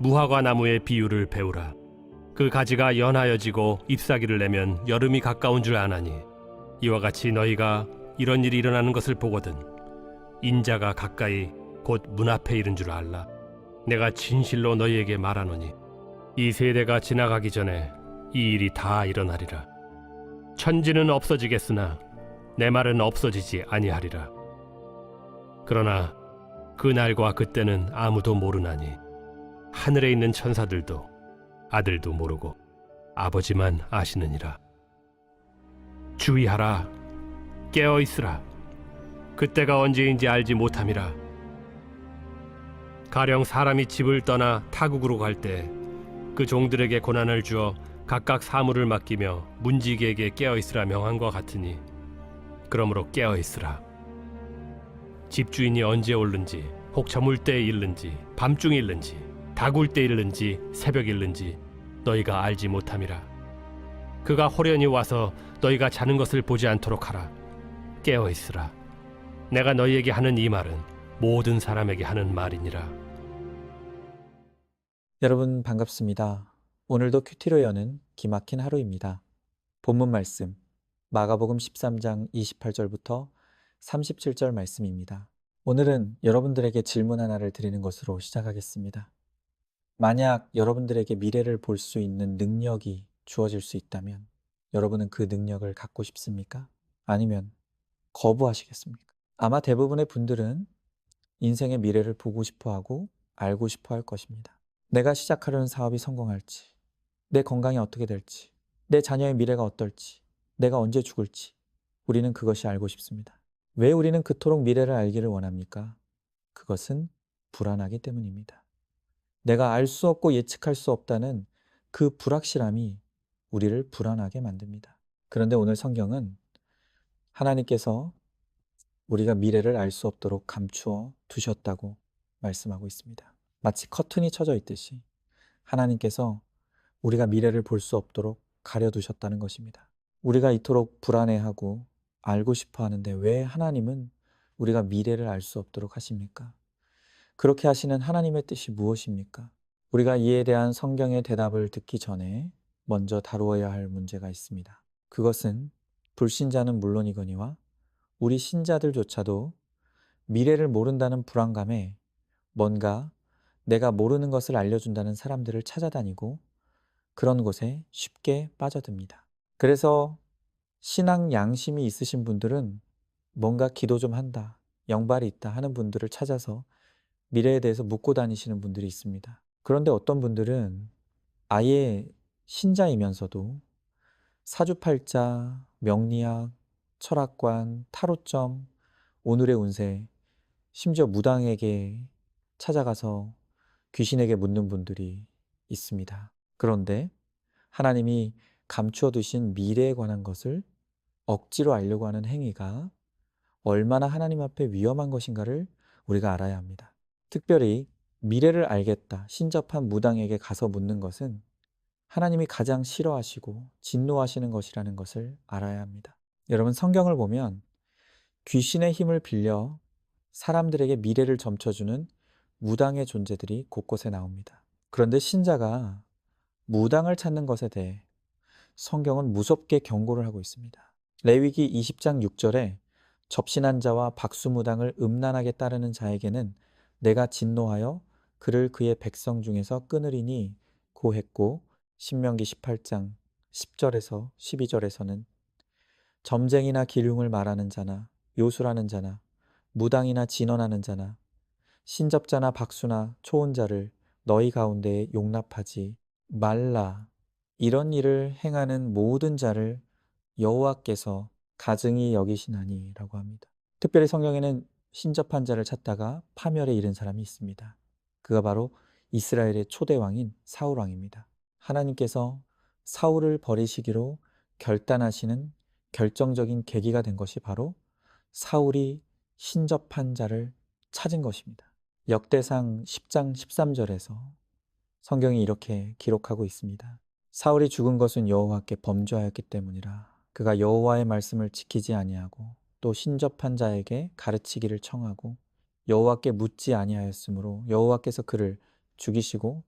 무화과 나무의 비유를 배우라. 그 가지가 연하여지고 잎사귀를 내면 여름이 가까운 줄 아나니, 이와 같이 너희가 이런 일이 일어나는 것을 보거든 인자가 가까이 곧 문 앞에 이른 줄 알라. 내가 진실로 너희에게 말하노니 이 세대가 지나가기 전에 이 일이 다 일어나리라. 천지는 없어지겠으나 내 말은 없어지지 아니하리라. 그러나 그 날과 그때는 아무도 모르나니 하늘에 있는 천사들도 아들도 모르고 아버지만 아시느니라. 주의하라. 깨어 있으라. 그때가 언제인지 알지 못함이라. 가령 사람이 집을 떠나 타국으로 갈 때 그 종들에게 고난을 주어 각각 사물을 맡기며 문지기에게 깨어 있으라 명한과 같으니, 그러므로 깨어 있으라. 집주인이 언제 올는지, 혹 저물 때에 일는지, 밤중에 일는지, 다굴 때 일는지, 새벽 일는지 너희가 알지 못함이라. 그가 호련히 와서 너희가 자는 것을 보지 않도록 하라. 깨어 있으라. 내가 너희에게 하는 이 말은 모든 사람에게 하는 말이니라. 여러분 반갑습니다. 오늘도 큐티로 여는 기막힌 하루입니다. 본문 말씀 마가복음 13장 28절부터 37절 말씀입니다. 오늘은 여러분들에게 질문 하나를 드리는 것으로 시작하겠습니다. 만약 여러분들에게 미래를 볼 수 있는 능력이 주어질 수 있다면 여러분은 그 능력을 갖고 싶습니까? 아니면 거부하시겠습니까? 아마 대부분의 분들은 인생의 미래를 보고 싶어하고 알고 싶어 할 것입니다. 내가 시작하려는 사업이 성공할지, 내 건강이 어떻게 될지, 내 자녀의 미래가 어떨지, 내가 언제 죽을지, 우리는 그것이 알고 싶습니다. 왜 우리는 그토록 미래를 알기를 원합니까? 그것은 불안하기 때문입니다. 내가 알 수 없고 예측할 수 없다는 그 불확실함이 우리를 불안하게 만듭니다. 그런데 오늘 성경은 하나님께서 우리가 미래를 알 수 없도록 감추어 두셨다고 말씀하고 있습니다. 마치 커튼이 쳐져 있듯이 하나님께서 우리가 미래를 볼 수 없도록 가려두셨다는 것입니다. 우리가 이토록 불안해하고 알고 싶어 하는데 왜 하나님은 우리가 미래를 알 수 없도록 하십니까? 그렇게 하시는 하나님의 뜻이 무엇입니까? 우리가 이에 대한 성경의 대답을 듣기 전에 먼저 다루어야 할 문제가 있습니다. 그것은 불신자는 물론이거니와 우리 신자들조차도 미래를 모른다는 불안감에 뭔가 내가 모르는 것을 알려준다는 사람들을 찾아다니고 그런 곳에 쉽게 빠져듭니다. 그래서 신앙 양심이 있으신 분들은 뭔가 기도 좀 한다, 영발이 있다 하는 분들을 찾아서 미래에 대해서 묻고 다니시는 분들이 있습니다. 그런데 어떤 분들은 아예 신자이면서도 사주팔자, 명리학, 철학관, 타로점, 오늘의 운세, 심지어 무당에게 찾아가서 귀신에게 묻는 분들이 있습니다. 그런데 하나님이 감추어 두신 미래에 관한 것을 억지로 알려고 하는 행위가 얼마나 하나님 앞에 위험한 것인가를 우리가 알아야 합니다. 특별히 미래를 알겠다, 신접한 무당에게 가서 묻는 것은 하나님이 가장 싫어하시고 진노하시는 것이라는 것을 알아야 합니다. 여러분 성경을 보면 귀신의 힘을 빌려 사람들에게 미래를 점쳐주는 무당의 존재들이 곳곳에 나옵니다. 그런데 신자가 무당을 찾는 것에 대해 성경은 무섭게 경고를 하고 있습니다. 레위기 20장 6절에 접신한 자와 박수무당을 음란하게 따르는 자에게는 내가 진노하여 그를 그의 백성 중에서 끊으리니 고했고, 신명기 18장 10절에서 12절에서는 점쟁이나 기륭을 말하는 자나 요술하는 자나 무당이나 진언하는 자나 신접자나 박수나 초혼자를 너희 가운데에 용납하지 말라. 이런 일을 행하는 모든 자를 여호와께서 가증히 여기시나니 라고 합니다. 특별히 성경에는 신접한 자를 찾다가 파멸에 이른 사람이 있습니다. 그가 바로 이스라엘의 초대 왕인 사울 왕입니다. 하나님께서 사울을 버리시기로 결단하시는 결정적인 계기가 된 것이 바로 사울이 신접한 자를 찾은 것입니다. 역대상 10장 13절에서 성경이 이렇게 기록하고 있습니다. 사울이 죽은 것은 여호와께 범죄하였기 때문이라. 그가 여호와의 말씀을 지키지 아니하고 또 신접한 자에게 가르치기를 청하고 여호와께 묻지 아니하였으므로 여호와께서 그를 죽이시고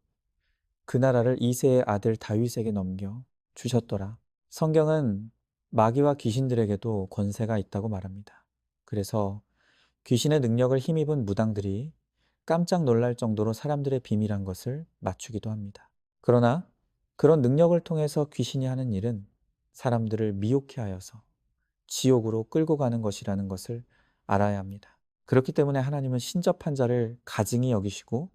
그 나라를 이새의 아들 다윗에게 넘겨 주셨더라. 성경은 마귀와 귀신들에게도 권세가 있다고 말합니다. 그래서 귀신의 능력을 힘입은 무당들이 깜짝 놀랄 정도로 사람들의 비밀한 것을 맞추기도 합니다. 그러나 그런 능력을 통해서 귀신이 하는 일은 사람들을 미혹해 하여서 지옥으로 끌고 가는 것이라는 것을 알아야 합니다. 그렇기 때문에 하나님은 신접한 자를 가증히 여기시고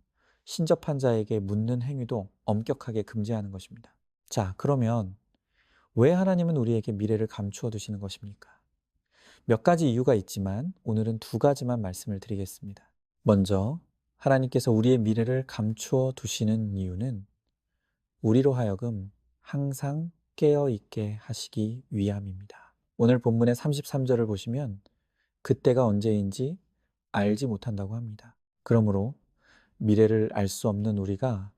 신접한 자에게 묻는 행위도 엄격하게 금지하는 것입니다. 자, 그러면 왜 하나님은 우리에게 미래를 감추어 두시는 것입니까? 몇 가지 이유가 있지만 오늘은 두 가지만 말씀을 드리겠습니다. 먼저 하나님께서 우리의 미래를 감추어 두시는 이유는 우리로 하여금 항상 깨어 있게 하시기 위함입니다. 오늘 본문의 33절을 보시면 그때가 언제인지 알지 못한다고 합니다. 그러므로 미래를 알 수 없는 우리가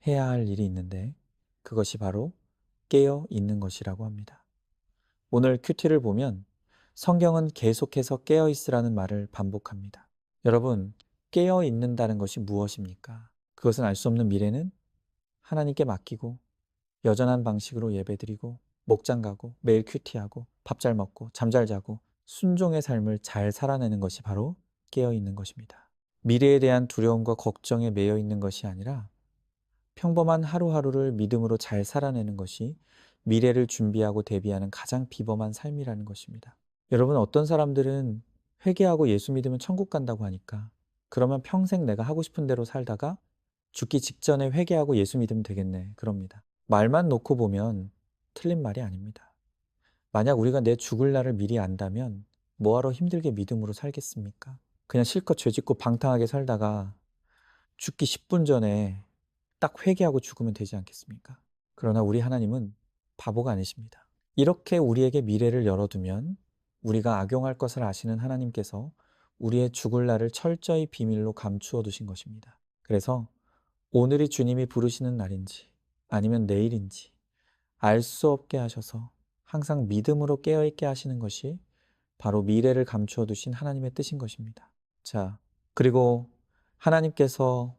해야 할 일이 있는데 그것이 바로 깨어 있는 것이라고 합니다. 오늘 큐티를 보면 성경은 계속해서 깨어 있으라는 말을 반복합니다. 여러분, 깨어 있는다는 것이 무엇입니까? 그것은 알 수 없는 미래는 하나님께 맡기고 여전한 방식으로 예배드리고 목장 가고 매일 큐티하고 밥 잘 먹고 잠 잘 자고 순종의 삶을 잘 살아내는 것이 바로 깨어 있는 것입니다. 미래에 대한 두려움과 걱정에 매여 있는 것이 아니라 평범한 하루하루를 믿음으로 잘 살아내는 것이 미래를 준비하고 대비하는 가장 비범한 삶이라는 것입니다. 여러분, 어떤 사람들은 회개하고 예수 믿으면 천국 간다고 하니까 그러면 평생 내가 하고 싶은 대로 살다가 죽기 직전에 회개하고 예수 믿으면 되겠네, 그럽니다. 말만 놓고 보면 틀린 말이 아닙니다. 만약 우리가 내 죽을 날을 미리 안다면 뭐하러 힘들게 믿음으로 살겠습니까? 그냥 실컷 죄짓고 방탕하게 살다가 죽기 10분 전에 딱 회개하고 죽으면 되지 않겠습니까? 그러나 우리 하나님은 바보가 아니십니다. 이렇게 우리에게 미래를 열어두면 우리가 악용할 것을 아시는 하나님께서 우리의 죽을 날을 철저히 비밀로 감추어 두신 것입니다. 그래서 오늘이 주님이 부르시는 날인지 아니면 내일인지 알 수 없게 하셔서 항상 믿음으로 깨어있게 하시는 것이 바로 미래를 감추어 두신 하나님의 뜻인 것입니다. 자, 그리고 하나님께서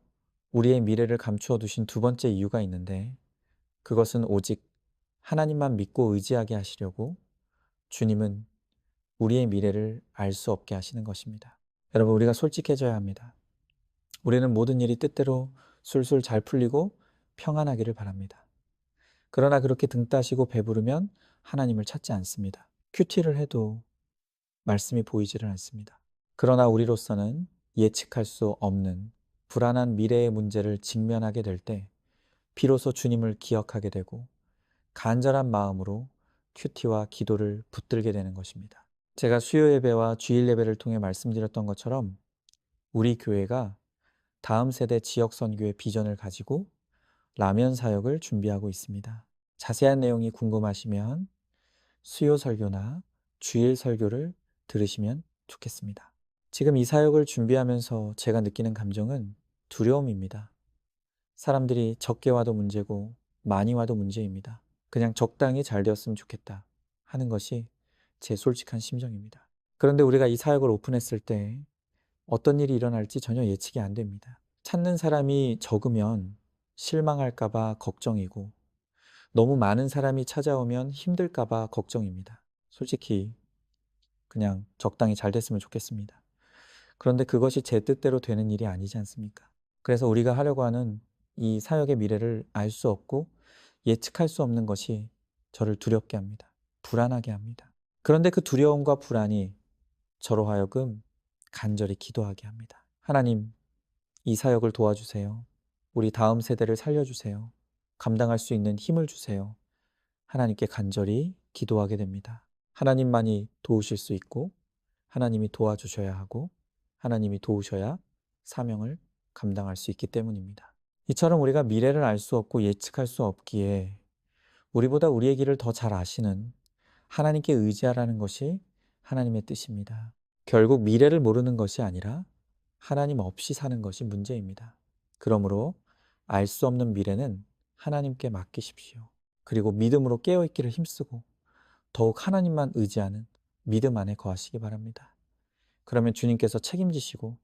우리의 미래를 감추어 두신 두 번째 이유가 있는데 그것은 오직 하나님만 믿고 의지하게 하시려고 주님은 우리의 미래를 알 수 없게 하시는 것입니다. 여러분, 우리가 솔직해져야 합니다. 우리는 모든 일이 뜻대로 술술 잘 풀리고 평안하기를 바랍니다. 그러나 그렇게 등 따시고 배부르면 하나님을 찾지 않습니다. 큐티를 해도 말씀이 보이지를 않습니다. 그러나 우리로서는 예측할 수 없는 불안한 미래의 문제를 직면하게 될 때 비로소 주님을 기억하게 되고 간절한 마음으로 큐티와 기도를 붙들게 되는 것입니다. 제가 수요 예배와 주일 예배를 통해 말씀드렸던 것처럼 우리 교회가 다음 세대 지역 선교의 비전을 가지고 라면 사역을 준비하고 있습니다. 자세한 내용이 궁금하시면 수요 설교나 주일 설교를 들으시면 좋겠습니다. 지금 이 사역을 준비하면서 제가 느끼는 감정은 두려움입니다. 사람들이 적게 와도 문제고 많이 와도 문제입니다. 그냥 적당히 잘 되었으면 좋겠다 하는 것이 제 솔직한 심정입니다. 그런데 우리가 이 사역을 오픈했을 때 어떤 일이 일어날지 전혀 예측이 안 됩니다. 찾는 사람이 적으면 실망할까봐 걱정이고 너무 많은 사람이 찾아오면 힘들까봐 걱정입니다. 솔직히 그냥 적당히 잘 됐으면 좋겠습니다. 그런데 그것이 제 뜻대로 되는 일이 아니지 않습니까? 그래서 우리가 하려고 하는 이 사역의 미래를 알 수 없고 예측할 수 없는 것이 저를 두렵게 합니다. 불안하게 합니다. 그런데 그 두려움과 불안이 저로 하여금 간절히 기도하게 합니다. 하나님, 이 사역을 도와주세요. 우리 다음 세대를 살려주세요. 감당할 수 있는 힘을 주세요. 하나님께 간절히 기도하게 됩니다. 하나님만이 도우실 수 있고 하나님이 도와주셔야 하고 하나님이 도우셔야 사명을 감당할 수 있기 때문입니다. 이처럼 우리가 미래를 알 수 없고 예측할 수 없기에 우리보다 우리의 길을 더 잘 아시는 하나님께 의지하라는 것이 하나님의 뜻입니다. 결국 미래를 모르는 것이 아니라 하나님 없이 사는 것이 문제입니다. 그러므로 알 수 없는 미래는 하나님께 맡기십시오. 그리고 믿음으로 깨어있기를 힘쓰고 더욱 하나님만 의지하는 믿음 안에 거하시기 바랍니다. 그러면 주님께서 책임지시고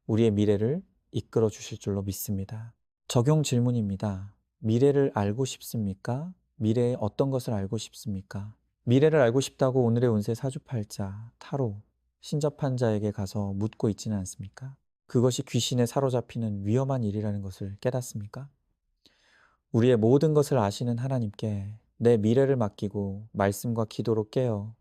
우리의 미래를 이끌어 주실 줄로 믿습니다. 적용 질문입니다. 미래를 알고 싶습니까? 미래의 어떤 것을 알고 싶습니까? 미래를 알고 싶다고 오늘의 운세 사주팔자, 타로, 신접한 자에게 가서 묻고 있지는 않습니까? 그것이 귀신에 사로잡히는 위험한 일이라는 것을 깨닫습니까? 우리의 모든 것을 아시는 하나님께 내 미래를 맡기고 말씀과 기도로 깨어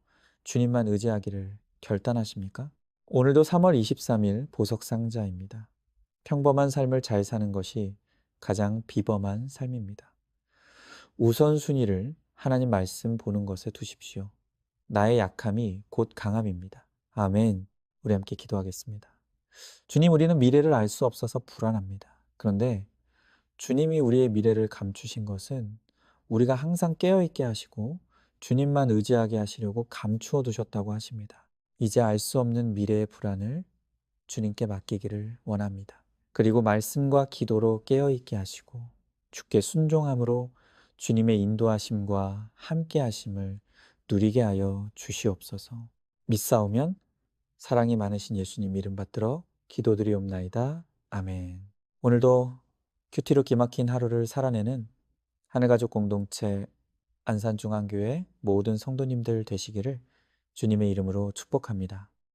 주님만 의지하기를 결단하십니까? 오늘도 3월 23일 보석상자입니다. 평범한 삶을 잘 사는 것이 가장 비범한 삶입니다. 우선순위를 하나님 말씀 보는 것에 두십시오. 나의 약함이 곧 강함입니다. 아멘. 우리 함께 기도하겠습니다. 주님, 우리는 미래를 알 수 없어서 불안합니다. 그런데 주님이 우리의 미래를 감추신 것은 우리가 항상 깨어있게 하시고 주님만 의지하게 하시려고 감추어 두셨다고 하십니다. 이제 알 수 없는 미래의 불안을 주님께 맡기기를 원합니다. 그리고 말씀과 기도로 깨어있게 하시고 주께 순종함으로 주님의 인도하심과 함께하심을 누리게 하여 주시옵소서. 믿사오면 사랑이 많으신 예수님 이름 받들어 기도드리옵나이다. 아멘. 오늘도 큐티로 기막힌 하루를 살아내는 하늘가족 공동체 안산중앙교회 모든 성도님들 되시기를 주님의 이름으로 축복합니다.